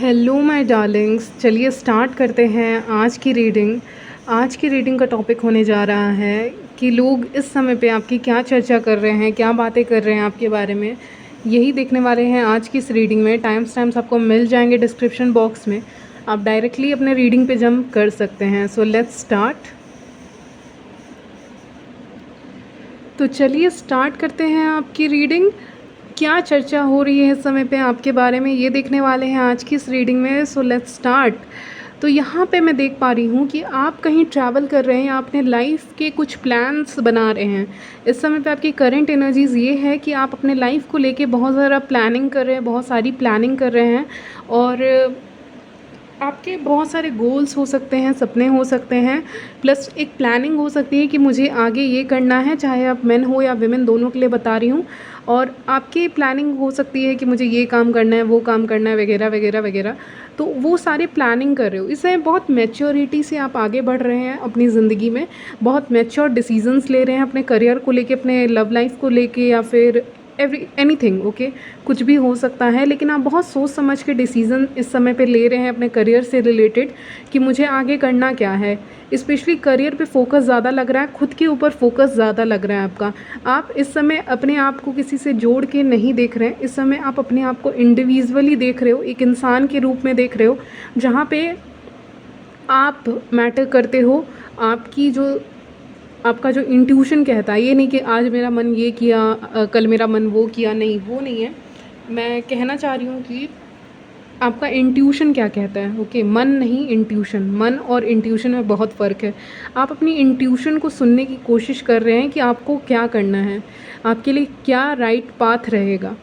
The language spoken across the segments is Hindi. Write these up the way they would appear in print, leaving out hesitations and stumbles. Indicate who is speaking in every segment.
Speaker 1: हेलो माय डार्लिंग्स, चलिए स्टार्ट करते हैं आज की रीडिंग। आज की रीडिंग का टॉपिक होने जा रहा है कि लोग इस समय पे आपकी क्या चर्चा कर रहे हैं, क्या बातें कर रहे हैं आपके बारे में। यही देखने वाले हैं आज की इस रीडिंग में। टाइम्स आपको मिल जाएंगे डिस्क्रिप्शन बॉक्स में, आप डायरेक्टली अपने रीडिंग पे जंप कर सकते हैं। So let's start. तो चलिए स्टार्ट करते हैं आपकी रीडिंग। क्या चर्चा हो रही है इस समय पे आपके बारे में, ये देखने वाले हैं आज की इस रीडिंग में। So let's start. तो यहाँ पे मैं देख पा रही हूँ कि आप कहीं ट्रैवल कर रहे हैं, आप अपने लाइफ के कुछ प्लान्स बना रहे हैं। इस समय पे आपकी करंट एनर्जीज़ ये है कि आप अपने लाइफ को लेके बहुत ज़्यादा प्लानिंग कर रहे हैं, बहुत सारी प्लानिंग कर रहे हैं। और आपके बहुत सारे गोल्स हो सकते हैं, सपने हो सकते हैं, प्लस एक प्लानिंग हो सकती है कि मुझे आगे ये करना है, चाहे आप मेन हो या विमेन, दोनों के लिए बता रही हूँ। और आपकी प्लानिंग हो सकती है कि मुझे ये काम करना है, वो काम करना है, वगैरह वगैरह वगैरह। तो वो सारे प्लानिंग कर रहे हो। इससे बहुत मैच्योरिटी से आप आगे बढ़ रहे हैं अपनी ज़िंदगी में, बहुत मैच्योर डिसीजंस ले रहे हैं अपने करियर को लेके, अपने लव लाइफ को लेके, या फिर एनीथिंग। ओके, कुछ भी हो सकता है, लेकिन आप बहुत सोच समझ के डिसीज़न इस समय पे ले रहे हैं अपने करियर से रिलेटेड कि मुझे आगे करना क्या है। स्पेशली करियर पे फोकस ज़्यादा लग रहा है, खुद के ऊपर फोकस ज़्यादा लग रहा है आपका। आप इस समय अपने आप को किसी से जोड़ के नहीं देख रहे हैं। इस समय आप अपने आप को इंडिविजुअली देख रहे हो, एक इंसान के रूप में देख रहे हो, जहाँ पे आप मैटर करते हो। आपकी जो आपका जो इंट्यूशन कहता है, ये नहीं कि आज मेरा मन ये किया, कल मेरा मन वो किया, नहीं, वो नहीं है। मैं कहना चाह रही हूँ कि आपका इंट्यूशन क्या कहता है। ओके, मन नहीं, इंट्यूशन। मन और इंट्यूशन में बहुत फ़र्क है। आप अपनी इंट्यूशन को सुनने की कोशिश कर रहे हैं कि आपको क्या करना है, आपके लिए क्या राइट पाथ रहेगा,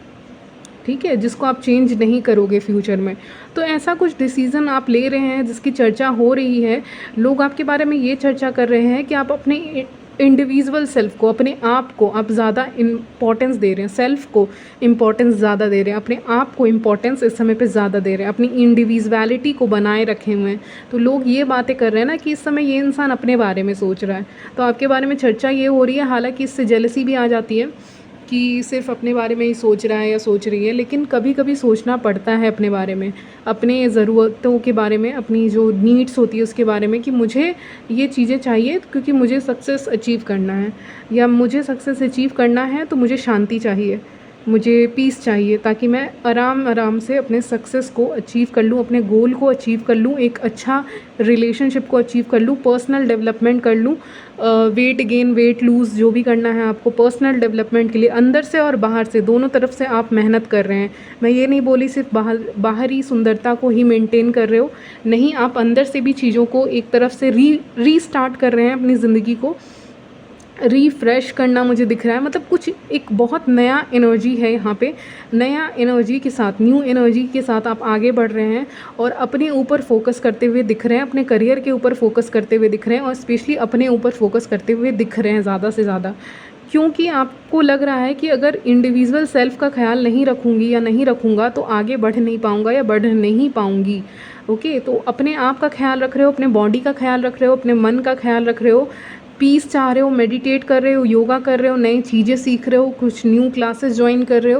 Speaker 1: ठीक है, जिसको आप चेंज नहीं करोगे फ्यूचर में। तो ऐसा कुछ डिसीज़न आप ले रहे हैं जिसकी चर्चा हो रही है। लोग आपके बारे में ये चर्चा कर रहे हैं कि आप अपने इंडिविजुअल सेल्फ को, अपने आप को आप ज़्यादा इम्पोर्टेंस दे रहे हैं, सेल्फ को इम्पोर्टेंस ज़्यादा दे रहे हैं, अपने आप को इम्पोर्टेंस इस समय पे ज़्यादा दे रहे हैं, अपनी इंडिविजुअलिटी को बनाए रखे हुए हैं। तो लोग ये बातें कर रहे हैं ना कि इस समय ये इंसान अपने बारे में सोच रहा है, तो आपके बारे में चर्चा ये हो रही है। हालांकि इससे जेलसी भी आ जाती है कि सिर्फ अपने बारे में ही सोच रहा है या सोच रही है, लेकिन कभी कभी सोचना पड़ता है अपने बारे में, अपने ज़रूरतों के बारे में, अपनी जो नीड्स होती है उसके बारे में, कि मुझे ये चीज़ें चाहिए क्योंकि मुझे सक्सेस अचीव करना है, या मुझे सक्सेस अचीव करना है तो मुझे शांति चाहिए, मुझे पीस चाहिए, ताकि मैं आराम आराम से अपने सक्सेस को अचीव कर लूँ, अपने गोल को अचीव कर लूँ, एक अच्छा रिलेशनशिप को अचीव कर लूँ, पर्सनल डेवलपमेंट कर लूँ, वेट गेन, वेट लूज़, जो भी करना है आपको पर्सनल डेवलपमेंट के लिए, अंदर से और बाहर से, दोनों तरफ से आप मेहनत कर रहे हैं। मैं ये नहीं बोली सिर्फ बाहरी सुंदरता को ही मेंटेन कर रहे हो, नहीं, आप अंदर से भी चीज़ों को एक तरफ से रीस्टार्ट कर रहे हैं, अपनी ज़िंदगी को रीफ्रेश करना मुझे दिख रहा है। मतलब कुछ एक बहुत नया एनर्जी है यहाँ पे, नया एनर्जी के साथ, न्यू एनर्जी के साथ आप आगे बढ़ रहे हैं और अपने ऊपर फोकस करते हुए दिख रहे हैं, अपने करियर के ऊपर फोकस करते हुए दिख रहे हैं, और स्पेशली अपने ऊपर फोकस करते हुए दिख रहे हैं ज़्यादा से ज़्यादा। क्योंकि आपको लग रहा है कि अगर इंडिविजुअल सेल्फ का ख्याल नहीं रखूँगी या नहीं रखूँगा तो आगे बढ़ नहीं पाऊँगा या बढ़ नहीं पाऊँगी। ओके, तो अपने आप का ख्याल रख रहे हो, अपने बॉडी का ख्याल रख रहे हो, अपने मन का ख्याल रख रहे हो, पीस चाह रहे हो, मेडिटेट कर रहे हो, योगा कर रहे हो, नई चीज़ें सीख रहे हो, कुछ न्यू क्लासेस ज्वाइन कर रहे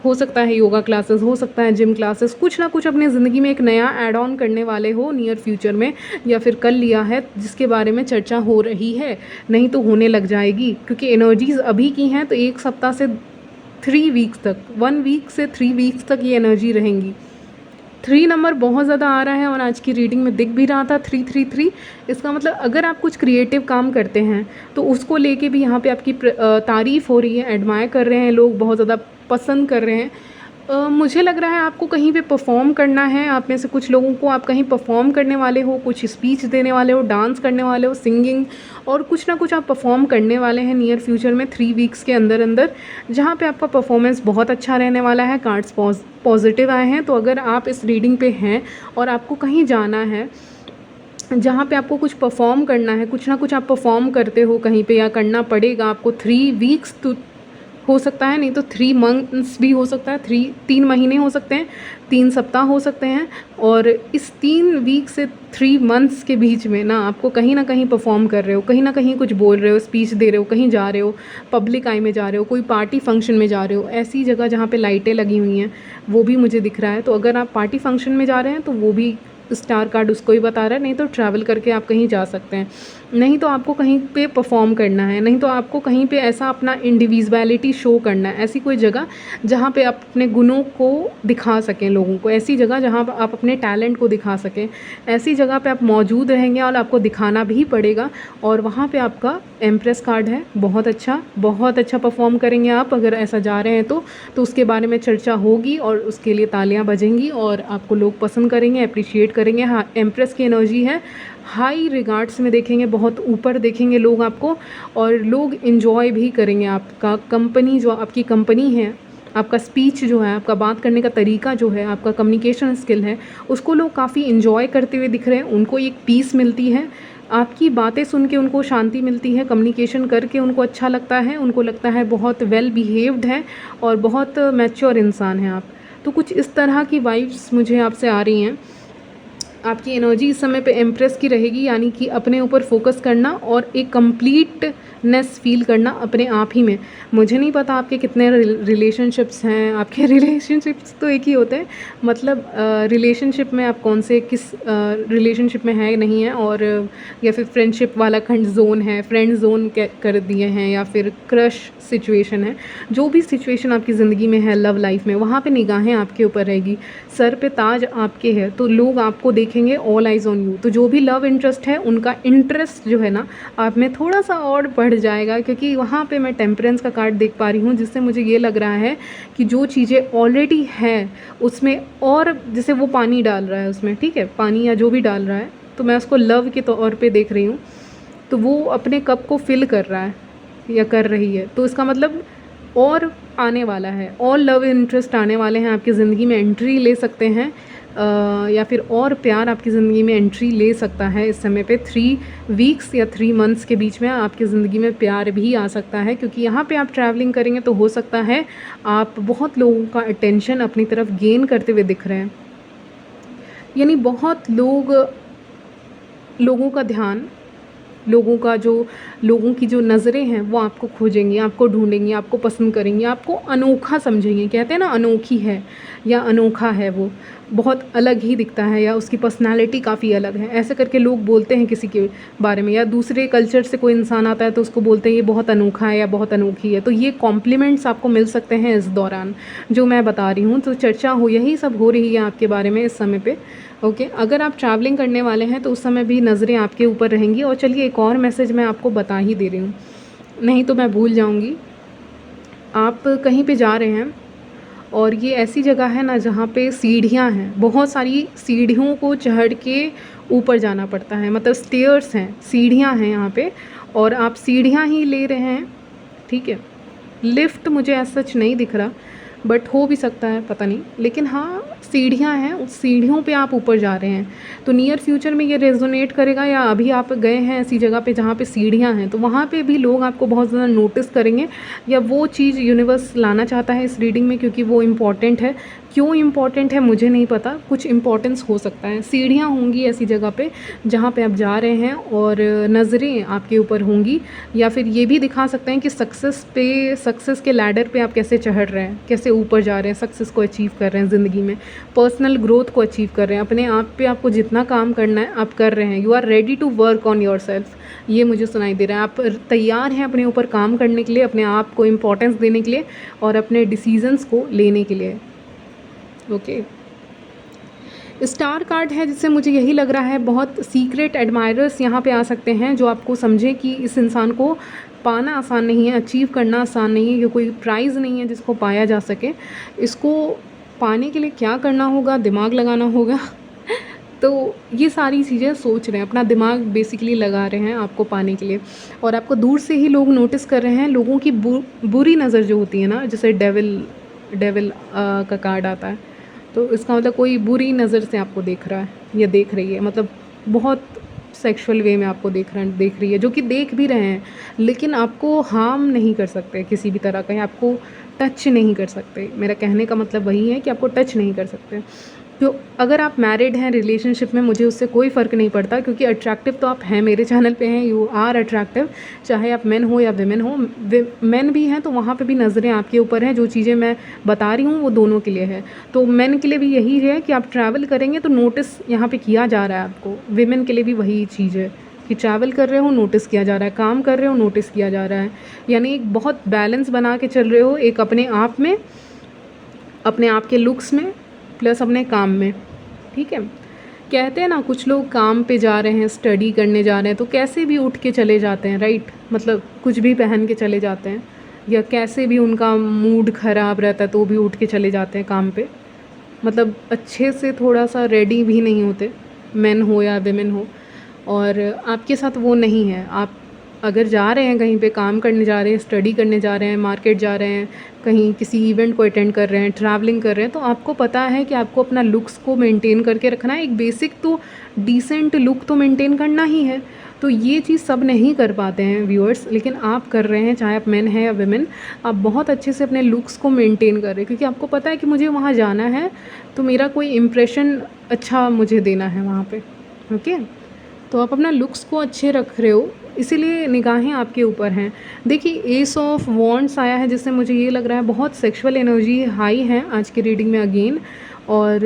Speaker 1: हो सकता है योगा क्लासेस, हो सकता है जिम क्लासेस, कुछ ना कुछ अपनी ज़िंदगी में एक नया ऐड ऑन करने वाले हो नियर फ्यूचर में, या फिर कर लिया है जिसके बारे में चर्चा हो रही है, नहीं तो होने लग जाएगी। क्योंकि एनर्जीज़ अभी की हैं तो एक सप्ताह से 3 वीक्स तक, 1 वीक से 3 वीक्स तक ये एनर्जी रहेंगी। 3 नंबर बहुत ज़्यादा आ रहा है और आज की रीडिंग में दिख भी रहा था 333। इसका मतलब अगर आप कुछ क्रिएटिव काम करते हैं तो उसको लेके भी यहाँ पे आपकी तारीफ़ हो रही है, एडमायर कर रहे हैं लोग, बहुत ज़्यादा पसंद कर रहे हैं। मुझे लग रहा है आपको कहीं पे परफॉर्म करना है, आप में से कुछ लोगों को आप कहीं परफॉर्म करने वाले हो, कुछ स्पीच देने वाले हो, डांस करने वाले हो, सिंगिंग, और कुछ ना कुछ आप परफॉर्म करने वाले हैं नियर फ्यूचर में 3 वीक्स के अंदर अंदर, जहाँ पे आपका परफॉर्मेंस बहुत अच्छा रहने वाला है। कार्ड्स पॉजिटिव आए हैं। तो अगर आप इस रीडिंग पे हैं और आपको कहीं जाना है जहाँ पे आपको कुछ परफॉर्म करना है, कुछ ना कुछ आप परफॉर्म करते हो कहीं पे, या करना पड़ेगा आपको 3 वीक्स हो सकता है, नहीं तो 3 मंथ्स भी हो सकता है, 3 महीने हो सकते हैं, 3 सप्ताह हो सकते हैं। और इस 3 वीक से 3 मंथ्स के बीच में ना आपको कहीं ना कहीं परफॉर्म कर रहे हो, कहीं ना कहीं कुछ बोल रहे हो, स्पीच दे रहे हो, कहीं जा रहे हो, पब्लिक आई में जा रहे हो, कोई पार्टी फंक्शन में जा रहे हो, ऐसी जगह जहाँ पे लाइटें लगी हुई हैं वो भी मुझे दिख रहा है। तो अगर आप पार्टी फंक्शन में जा रहे हैं तो वो भी स्टार कार्ड उसको ही बता रहा है। नहीं तो ट्रैवल करके आप कहीं जा सकते हैं, नहीं तो आपको कहीं पे परफॉर्म करना है, नहीं तो आपको कहीं पे ऐसा अपना इंडिविजुअलिटी शो करना है, ऐसी कोई जगह जहाँ पे आप अपने गुणों को दिखा सकें लोगों को, ऐसी जगह जहाँ पर आप अपने टैलेंट को दिखा सकें, ऐसी जगह पे आप मौजूद रहेंगे और आपको दिखाना भी पड़ेगा। और वहाँ पे आपका एम्प्रेस कार्ड है, बहुत अच्छा परफॉर्म करेंगे आप अगर ऐसा जा रहे हैं तो उसके बारे में चर्चा होगी और उसके लिए तालियां बजेंगी और आपको लोग पसंद करेंगे, अप्रिशिएट करेंगे। हाँ, एम्प्रेस की एनर्जी है, हाई रिगार्ड्स में देखेंगे, बहुत ऊपर देखेंगे लोग आपको, और लोग इन्जॉय भी करेंगे आपका कंपनी, जो आपकी कंपनी है, आपका स्पीच जो है, आपका बात करने का तरीका जो है, आपका कम्युनिकेशन स्किल है, उसको लोग काफ़ी इन्जॉय करते हुए दिख रहे हैं। उनको एक पीस मिलती है, आपकी बातें सुन के उनको शांति मिलती है, कम्युनिकेशन करके उनको अच्छा लगता है, उनको लगता है बहुत वेल बिहेव्ड है और बहुत मैच्योर इंसान हैं आप। तो कुछ इस तरह की वाइब्स मुझे आपसे आ रही हैं। आपकी एनर्जी इस समय पे एम्प्रेस की रहेगी, यानी कि अपने ऊपर फोकस करना और एक कंप्लीटनेस फील करना अपने आप ही में। मुझे नहीं पता आपके कितने रिलेशनशिप्स हैं, आपके रिलेशनशिप्स तो एक ही होते हैं, मतलब रिलेशनशिप में आप कौन से किस रिलेशनशिप में है नहीं है, और या फिर फ्रेंडशिप वाला खंड जोन है, फ्रेंड जोन कर दिए हैं, या फिर क्रश सिचुएशन है, जो भी सिचुएशन आपकी ज़िंदगी में है लव लाइफ में, वहाँ पे निगाहें आपके ऊपर रहेगी, सर पे ताज आपके है, तो लोग आपको देखेंगे, ऑल आइज़ ऑन यू। तो जो भी लव इंटरेस्ट है उनका इंटरेस्ट जो है ना आप में थोड़ा सा और बढ़ जाएगा, क्योंकि वहाँ पे मैं टेम्परेंस का कार्ड देख पा रही हूँ, जिससे मुझे ये लग रहा है कि जो चीज़ें ऑलरेडी हैं उसमें, और जैसे वो पानी डाल रहा है उसमें, ठीक है, पानी या जो भी डाल रहा है, तो मैं उसको लव के तौर पे देख रही हूँ, तो वो अपने कप को फिल कर रहा है या कर रही है, तो इसका मतलब और आने वाला है, और लव इंटरेस्ट आने वाले हैं आपकी ज़िंदगी में, एंट्री ले सकते हैं, या फिर और प्यार आपकी ज़िंदगी में एंट्री ले सकता है इस समय पे। 3 वीक्स या 3 मंथ्स के बीच में आपकी ज़िंदगी में प्यार भी आ सकता है, क्योंकि यहाँ पे आप ट्रैवलिंग करेंगे तो हो सकता है आप बहुत लोगों का अटेंशन अपनी तरफ गेन करते हुए दिख रहे हैं, यानी बहुत लोगों का ध्यान, लोगों की जो नज़रें हैं वो आपको खोजेंगी, आपको ढूंढेंगी, आपको पसंद करेंगी, आपको अनोखा समझेंगे, कहते हैं ना अनोखी है या अनोखा है, वो बहुत अलग ही दिखता है, या उसकी पर्सनालिटी काफ़ी अलग है, ऐसे करके लोग बोलते हैं किसी के बारे में, या दूसरे कल्चर से कोई इंसान आता है तो उसको बोलते हैं ये बहुत अनोखा है या बहुत अनोखी है। तो ये कॉम्प्लीमेंट्स आपको मिल सकते हैं इस दौरान जो मैं बता रही हूँ। तो चर्चा यही सब हो रही है आपके बारे में इस समय पे। ओके, अगर आप ट्रैवलिंग करने वाले हैं तो उस समय भी नज़रें आपके ऊपर रहेंगी। और चलिए एक और मैसेज मैं आपको बता ही दे रही हूँ, नहीं तो मैं भूल जाऊँगी। आप कहीं पे जा रहे हैं और ये ऐसी जगह है ना जहाँ पे सीढ़ियाँ हैं, बहुत सारी सीढ़ियों को चढ़ के ऊपर जाना पड़ता है, मतलब स्टेयर्स हैं, सीढ़ियाँ हैं यहाँ पे, और आप सीढ़ियाँ ही ले रहे हैं, ठीक है। लिफ्ट मुझे ऐसा सच नहीं दिख रहा, बट हो भी सकता है, पता नहीं, लेकिन हाँ सीढ़ियाँ हैं, उस सीढ़ियों पे आप ऊपर जा रहे हैं। तो नियर फ्यूचर में ये रेजोनेट करेगा, या अभी आप गए हैं ऐसी जगह पे जहाँ पे सीढ़ियाँ हैं, तो वहाँ पे भी लोग आपको बहुत ज़्यादा नोटिस करेंगे, या वो चीज़ यूनिवर्स लाना चाहता है इस रीडिंग में, क्योंकि वो इम्पॉर्टेंट है। क्यों इम्पॉर्टेंट है मुझे नहीं पता, कुछ इम्पॉर्टेंस हो सकता है। सीढ़ियाँ होंगी ऐसी जगह पे जहाँ पे आप जा रहे हैं, और नज़रें आपके ऊपर होंगी, या फिर ये भी दिखा सकते हैं कि सक्सेस के लैडर पे आप कैसे चढ़ रहे हैं, कैसे ऊपर जा रहे हैं, सक्सेस को अचीव कर रहे हैं ज़िंदगी में, पर्सनल ग्रोथ को अचीव कर रहे हैं, अपने आप पे आपको जितना काम करना है आप कर रहे हैं। You are ready to work on yourself, ये मुझे सुनाई दे रहा है। आप तैयार हैं अपने ऊपर काम करने के लिए, अपने आप को इम्पोर्टेंस देने के लिए, और अपने डिसीजंस को लेने के लिए। ओके, स्टार कार्ड है, जिससे मुझे यही लग रहा है बहुत सीक्रेट एडमायरर्स यहाँ पे आ सकते हैं, जो आपको समझे कि इस इंसान को पाना आसान नहीं है, अचीव करना आसान नहीं है, ये कोई प्राइज़ नहीं है जिसको पाया जा सके। इसको पाने के लिए क्या करना होगा, दिमाग लगाना होगा तो ये सारी चीज़ें सोच रहे हैं, अपना दिमाग बेसिकली लगा रहे हैं आपको पाने के लिए। और आपको दूर से ही लोग नोटिस कर रहे हैं, लोगों की बुरी नज़र जो होती है ना, जैसे डेविल का कार्ड आता है, तो इसका मतलब कोई बुरी नज़र से आपको देख रहा है या देख रही है, मतलब बहुत सेक्सुअल वे में आपको देख रही है, जो कि देख भी रहे हैं, लेकिन आपको हार्म नहीं कर सकते किसी भी तरह का, या आपको टच नहीं कर सकते। मेरा कहने का मतलब वही है कि आपको टच नहीं कर सकते। तो अगर आप मैरिड हैं, रिलेशनशिप में, मुझे उससे कोई फ़र्क नहीं पड़ता, क्योंकि अट्रैक्टिव तो आप हैं, मेरे चैनल पे हैं, यू आर अट्रैक्टिव, चाहे आप मेन हो या विमेन हो। मेन भी हैं तो वहाँ पे भी नज़रें आपके ऊपर हैं, जो चीज़ें मैं बता रही हूँ वो दोनों के लिए है। तो मेन के लिए भी यही है कि आप ट्रैवल करेंगे तो नोटिस यहाँ पे किया जा रहा है आपको, विमेन के लिए भी वही चीज़ है कि ट्रैवल कर रहे हो नोटिस किया जा रहा है, काम कर रहे हो नोटिस किया जा रहा है। यानी एक बहुत बैलेंस बना के चल रहे हो, एक अपने आप में, अपने आप के लुक्स में, प्लस अपने काम में, ठीक है। कहते हैं ना, कुछ लोग काम पे जा रहे हैं, स्टडी करने जा रहे हैं, तो कैसे भी उठ के चले जाते हैं, राइट, मतलब कुछ भी पहन के चले जाते हैं, या कैसे भी उनका मूड ख़राब रहता है तो भी उठ के चले जाते हैं काम पे, मतलब अच्छे से थोड़ा सा रेडी भी नहीं होते, मेन हो या विमेन हो। और आपके साथ वो नहीं है। आप अगर जा रहे हैं कहीं पे, काम करने जा रहे हैं, स्टडी करने जा रहे हैं, मार्केट जा रहे हैं, कहीं किसी इवेंट को अटेंड कर रहे हैं, ट्रैवलिंग कर रहे हैं, तो आपको पता है कि आपको अपना लुक्स को मेंटेन करके रखना है। एक बेसिक तो डिसेंट लुक तो मेंटेन करना ही है। तो ये चीज़ सब नहीं कर पाते हैं व्यूअर्स, लेकिन आप कर रहे हैं, चाहे आप मेन हैं या विमेन, आप बहुत अच्छे से अपने लुक्स को मेंटेन कर रहे हैं, क्योंकि आपको पता है कि मुझे वहाँ जाना है, तो मेरा कोई इम्प्रेशन अच्छा मुझे देना है वहाँ पे, ओके। तो आप अपना लुक्स को अच्छे रख रहे हो, इसीलिए निगाहें आपके ऊपर हैं। देखिए, एस ऑफ वॉन्ड्स आया है, जिससे मुझे ये लग रहा है बहुत सेक्सुअल एनर्जी हाई है आज की रीडिंग में अगेन। और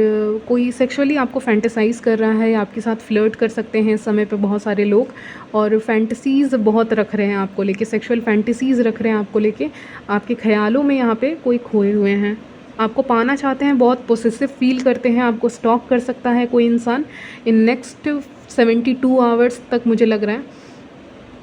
Speaker 1: कोई सेक्सुअली आपको फैंटेसाइज़ कर रहा है, या आपके साथ फ्लर्ट कर सकते हैं इस समय पे बहुत सारे लोग, और फैंटेसीज़ बहुत रख रहे हैं आपको लेके, सेक्सुअल फैंटेसीज़ रख रहे हैं आपको लेके, आपके ख़्यालों में यहाँ पे कोई खोए हुए हैं, आपको पाना चाहते हैं, बहुत पोसेसिव फील करते हैं, आपको स्टॉक कर सकता है कोई इंसान इन नेक्स्ट 72 आवर्स तक। मुझे लग रहा है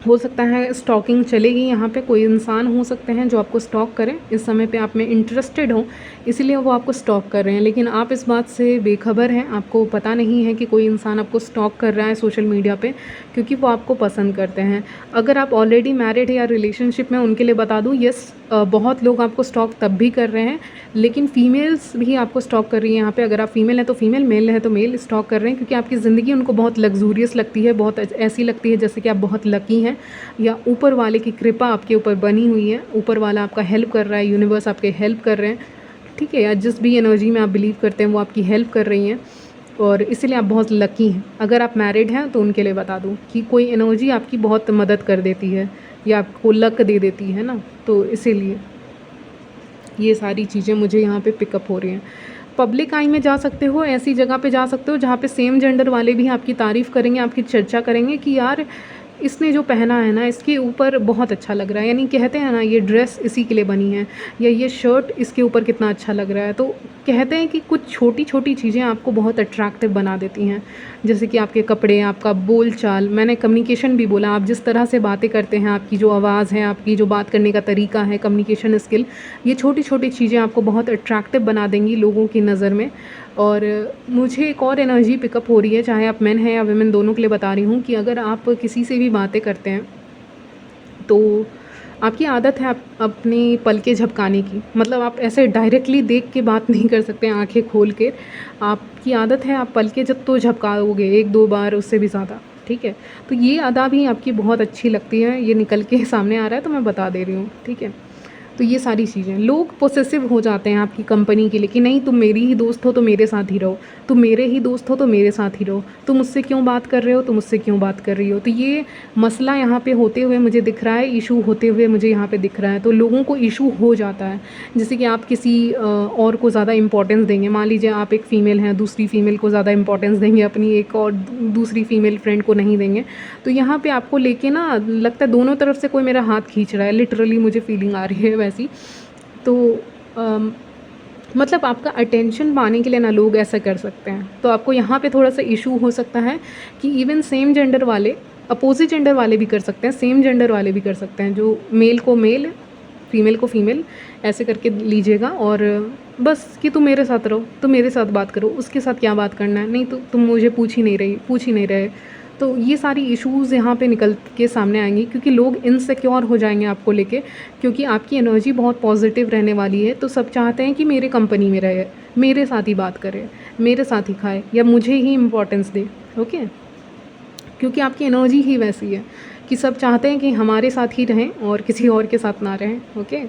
Speaker 1: हो सकता है स्टॉकिंग चलेगी, यहाँ पे कोई इंसान हो सकते हैं जो आपको स्टॉक करें, इस समय पे आप में इंटरेस्टेड हो, इसीलिए वो आपको स्टॉक कर रहे हैं, लेकिन आप इस बात से बेखबर हैं, आपको पता नहीं है कि कोई इंसान आपको स्टॉक कर रहा है सोशल मीडिया पे, क्योंकि वो आपको पसंद करते हैं। अगर आप ऑलरेडी मैरिड या रिलेशनशिप में, उनके लिए बता दूँ, येस, बहुत लोग आपको स्टॉक तब भी कर रहे हैं, लेकिन फीमेल्स भी आपको स्टॉक कर रही हैं यहाँ पे। अगर आप फीमेल हैं तो फीमेल, मेल है तो मेल स्टॉक कर रहे हैं, क्योंकि आपकी ज़िंदगी उनको बहुत लग्जूरियस लगती है, बहुत ऐसी लगती है जैसे कि आप बहुत लकी हैं, या ऊपर वाले की कृपा आपके ऊपर बनी हुई है, ऊपर वाला आपका हेल्प कर रहा है, यूनिवर्स आपके हेल्प कर रहे हैं, ठीक है, या जिस भी एनर्जी में आप बिलीव करते हैं वो आपकी हेल्प कर रही हैं, और इसीलिए आप बहुत लकी हैं। अगर आप मैरिड हैं तो उनके लिए बता दूं कि कोई एनर्जी आपकी बहुत मदद कर देती है, या आपको लक दे देती है ना, तो इसीलिए ये सारी चीज़ें मुझे यहाँ पे पिकअप हो रही हैं। पब्लिक आई में जा सकते हो, ऐसी जगह पे जा सकते हो जहाँ पे सेम जेंडर वाले भी आपकी तारीफ़ करेंगे, आपकी चर्चा करेंगे कि यार इसने जो पहना है ना, इसके ऊपर बहुत अच्छा लग रहा है, यानी कहते हैं ना, ये ड्रेस इसी के लिए बनी है, या ये शर्ट इसके ऊपर कितना अच्छा लग रहा है। तो कहते हैं कि कुछ छोटी छोटी चीज़ें आपको बहुत अट्रैक्टिव बना देती हैं, जैसे कि आपके कपड़े, आपका बोल चाल, मैंने कम्युनिकेशन भी बोला, आप जिस तरह से बातें करते हैं, आपकी जो आवाज़ है, आपकी जो बात करने का तरीका है, कम्युनिकेशन स्किल, ये छोटी छोटी चीज़ें आपको बहुत अट्रैक्टिव बना देंगी लोगों की नज़र में। और मुझे एक और एनर्जी पिकअप हो रही है, चाहे आप मेन हैं या वुमेन, दोनों के लिए बता रही हूँ, कि अगर आप किसी से भी बातें करते हैं तो आपकी आदत है आप अपनी पलकें झपकाने की, मतलब आप ऐसे डायरेक्टली देख के बात नहीं कर सकते आंखें खोल के, आपकी आदत है आप पलकें जब तो झपकाओगे 1-2 बार, उससे भी ज़्यादा, ठीक है। तो ये अदा भी आपकी बहुत अच्छी लगती है, ये निकल के सामने आ रहा है तो मैं बता दे रही हूँ, ठीक है। तो ये सारी चीज़ें, लोग पोसेसिव हो जाते हैं आपकी कंपनी के लिए कि नहीं, तुम मेरी ही दोस्त हो तो मेरे साथ ही रहो, तुम मेरे ही दोस्त हो तो मेरे साथ ही रहो, तुम मुझसे क्यों बात कर रहे हो, तुम मुझसे क्यों बात कर रही हो। तो ये मसला यहाँ पे होते हुए मुझे दिख रहा है, इशू होते हुए मुझे यहाँ पे दिख रहा है। तो लोगों को इशू हो जाता है, जैसे कि आप किसी और को ज़्यादा इंपॉर्टेंस देंगे, मान लीजिए आप एक फ़ीमेल हैं, दूसरी फ़ीमेल को ज़्यादा इंपॉर्टेंस देंगे, अपनी एक और दूसरी फ़ीमेल फ्रेंड को नहीं देंगे, तो यहाँ पे आपको लेके ना लगता है दोनों तरफ से कोई मेरा हाथ खींच रहा है, लिटरली मुझे फीलिंग आ रही है वैसी। तो मतलब आपका अटेंशन पाने के लिए ना लोग ऐसा कर सकते हैं। तो आपको यहाँ पे थोड़ा सा इशू हो सकता है कि इवन सेम जेंडर वाले, अपोजिट जेंडर वाले भी कर सकते हैं, सेम जेंडर वाले भी कर सकते हैं, जो मेल को मेल, फीमेल को फीमेल, ऐसे करके लीजिएगा, और बस कि तुम मेरे साथ रहो, तुम मेरे साथ बात करो, उसके साथ क्या बात करना है, नहीं तो तुम मुझे पूछ ही नहीं रहे। तो ये सारी इश्यूज़ यहाँ पे निकल के सामने आएंगी, क्योंकि लोग इनसिक्योर हो जाएंगे आपको लेके, क्योंकि आपकी एनर्जी बहुत पॉजिटिव रहने वाली है। तो सब चाहते हैं कि मेरे कंपनी में रहे, मेरे साथ ही बात करे, मेरे साथ ही खाए, या मुझे ही इम्पोर्टेंस दे, ओके। क्योंकि आपकी एनर्जी ही वैसी है कि सब चाहते हैं कि हमारे साथ ही रहें और किसी और के साथ ना रहें। ओके,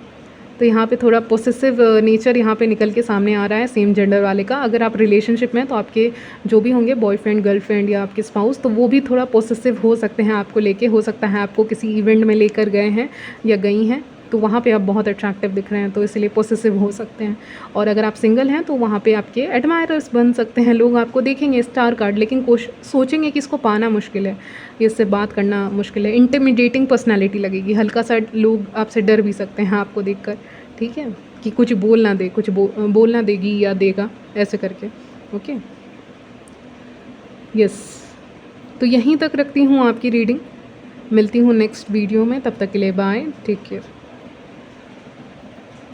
Speaker 1: तो यहाँ पे थोड़ा पोसेसिव नेचर यहाँ पे निकल के सामने आ रहा है सेम जेंडर वाले का। अगर आप रिलेशनशिप में हैं तो आपके जो भी होंगे बॉयफ्रेंड गर्लफ्रेंड या आपके स्पाउस, तो वो भी थोड़ा पोसेसिव हो सकते हैं आपको लेके। हो सकता है आपको किसी इवेंट में लेकर गए हैं या गई हैं, तो वहाँ पे आप बहुत अट्रैक्टिव दिख रहे हैं, तो इसलिए पोसेसिव हो सकते हैं। और अगर आप सिंगल हैं तो वहाँ पे आपके एडमायरर्स बन सकते हैं। लोग आपको देखेंगे स्टार कार्ड, लेकिन सोचेंगे कि इसको पाना मुश्किल है, इससे बात करना मुश्किल है, इंटिमिडेटिंग पर्सनैलिटी लगेगी, हल्का सा लोग आपसे डर भी सकते हैं आपको देखकर। ठीक है, कि कुछ बोल ना दे, कुछ बोल ना देगी या देगा, ऐसे करके। ओके, यस, तो यहीं तक रखती हूँ आपकी रीडिंग। मिलती हूँ नेक्स्ट वीडियो में, तब तक के लिए बाय, टेक केयर।